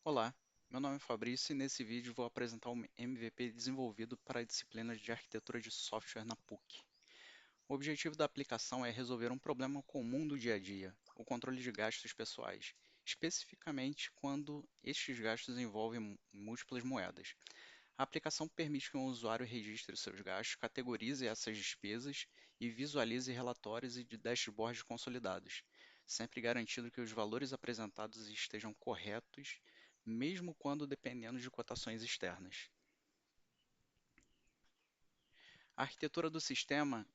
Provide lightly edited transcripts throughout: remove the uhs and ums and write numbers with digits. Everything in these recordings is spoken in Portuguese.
Olá, meu nome é Fabrício e nesse vídeo vou apresentar um MVP desenvolvido para a disciplina de Arquitetura de Software na PUC. O objetivo da aplicação é resolver um problema comum do dia a dia, o controle de gastos pessoais, especificamente quando estes gastos envolvem múltiplas moedas. A aplicação permite que um usuário registre seus gastos, categorize essas despesas e visualize relatórios e dashboards consolidados, sempre garantindo que os valores apresentados estejam corretos, mesmo quando dependendo de cotações externas. A arquitetura do sistema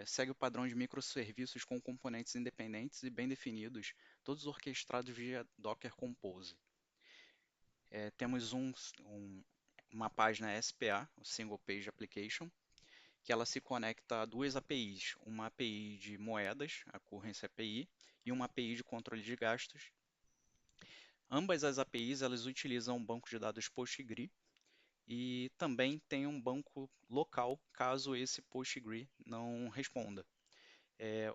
segue o padrão de microserviços com componentes independentes e bem definidos, todos orquestrados via Docker Compose. Temos uma página SPA, o Single Page Application, que ela se conecta a duas APIs, uma API de moedas, a Currency API, e uma API de controle de gastos. Ambas as APIs elas utilizam um banco de dados PostgreSQL e também tem um banco local caso esse PostgreSQL não responda.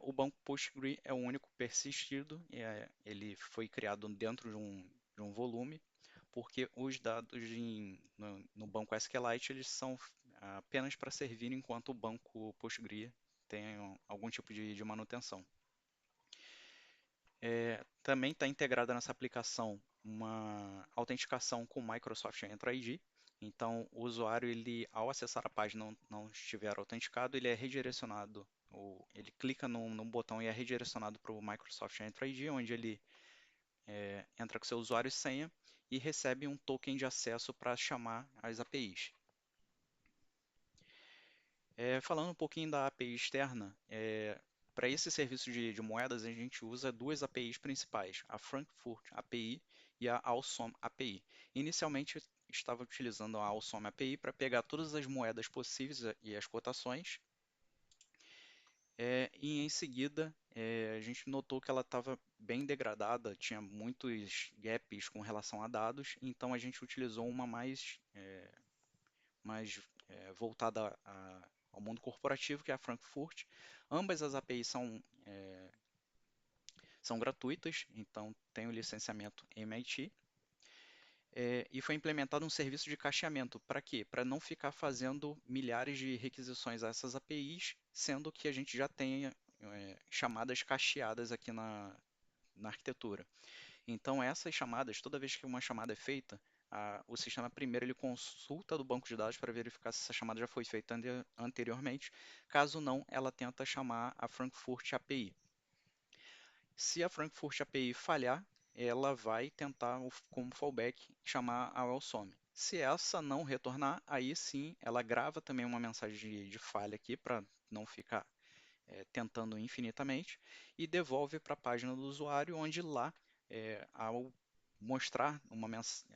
O banco PostgreSQL é o único persistido, ele foi criado dentro de um volume, porque os dados no banco SQLite eles são apenas para servir enquanto o banco PostgreSQL tem algum tipo de manutenção. Também está integrada nessa aplicação uma autenticação com Microsoft Entra ID. Então, o usuário, ele, ao acessar a página e não estiver autenticado, ele é redirecionado, ou ele clica no botão e é redirecionado para o Microsoft Entra ID, onde ele entra com seu usuário e senha e recebe um token de acesso para chamar as APIs. Falando um pouquinho da API externa, para esse serviço de moedas a gente usa duas APIs principais, a Frankfurt API e a Awesome API. Inicialmente estava utilizando a Awesome API para pegar todas as moedas possíveis e as cotações, e em seguida a gente notou que ela estava bem degradada, tinha muitos gaps com relação a dados, então a gente utilizou uma mais voltada ao mundo corporativo, que é a Frankfurt. Ambas as APIs são gratuitas, então tem o licenciamento MIT. E foi implementado um serviço de cacheamento. Para quê? Para não ficar fazendo milhares de requisições a essas APIs, sendo que a gente já tem chamadas cacheadas aqui na arquitetura. Então, essas chamadas, toda vez que uma chamada é feita, o sistema primeiro ele consulta do banco de dados para verificar se essa chamada já foi feita anteriormente. Caso não, ela tenta chamar a Frankfurt API. Se a Frankfurt API falhar, ela vai tentar, como fallback, chamar a Wellsome. Se essa não retornar, aí sim ela grava também uma mensagem de falha aqui para não ficar tentando infinitamente e devolve para a página do usuário, onde lá, ao mostrar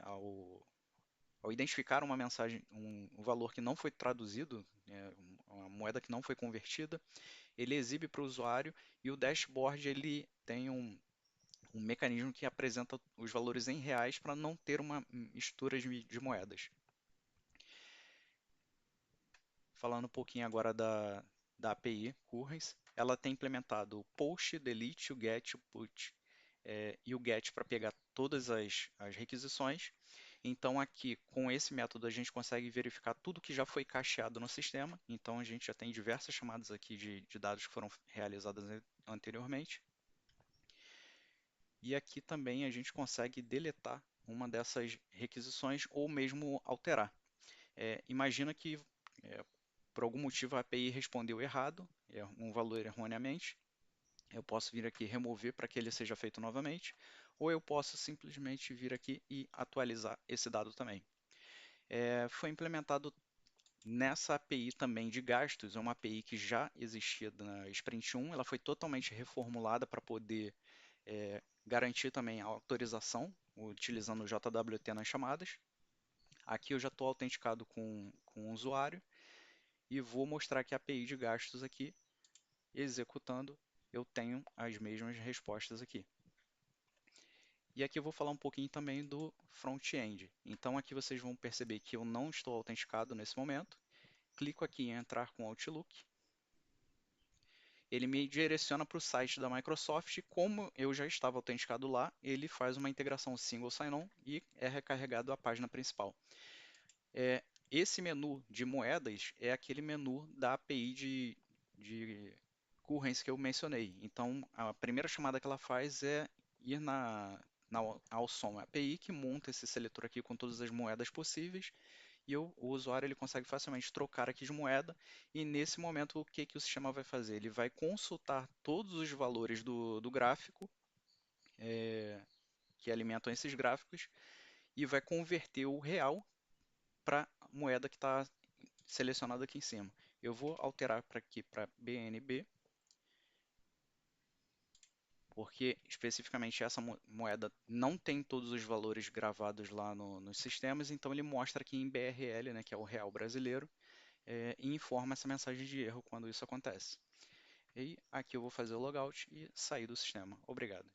ao identificar uma mensagem, um valor que não foi traduzido, uma moeda que não foi convertida, ele exibe para o usuário e o dashboard ele tem um mecanismo que apresenta os valores em reais para não ter uma mistura de moedas. Falando um pouquinho agora da API Currents, ela tem implementado o POST, DELETE, o GET, o PUT e o GET para pegar todas as requisições. Então aqui, com esse método, a gente consegue verificar tudo que já foi cacheado no sistema. Então a gente já tem diversas chamadas aqui de dados que foram realizadas anteriormente. E aqui também a gente consegue deletar uma dessas requisições ou mesmo alterar. Imagina que é, por algum motivo a API respondeu errado, um valor erroneamente. Eu posso vir aqui remover para que ele seja feito novamente, ou eu posso simplesmente vir aqui e atualizar esse dado também. Foi implementado nessa API também de gastos, é uma API que já existia na Sprint 1, ela foi totalmente reformulada para poder garantir também a autorização, utilizando o JWT nas chamadas. Aqui eu já estou autenticado com o usuário e vou mostrar que a API de gastos aqui, executando, eu tenho as mesmas respostas aqui. E aqui eu vou falar um pouquinho também do front-end. Então aqui vocês vão perceber que eu não estou autenticado nesse momento. Clico aqui em entrar com Outlook. ele me direciona para o site da Microsoft e como eu já estava autenticado lá, ele faz uma integração single sign-on e é recarregado à página principal. Esse menu de moedas é aquele menu da API de currency que eu mencionei. Então, a primeira chamada que ela faz é ir na Awesome API, que monta esse seletor aqui com todas as moedas possíveis, e o usuário ele consegue facilmente trocar aqui de moeda, e nesse momento o que, que o sistema vai fazer? Ele vai consultar todos os valores do gráfico, é, que alimentam esses gráficos, e vai converter o real para a moeda que está selecionada aqui em cima. Eu vou alterar para aqui para BNB, porque especificamente essa moeda não tem todos os valores gravados lá nos sistemas, então ele mostra aqui em BRL, né, que é o real brasileiro, e informa essa mensagem de erro quando isso acontece. E aqui eu vou fazer o logout e sair do sistema. Obrigado.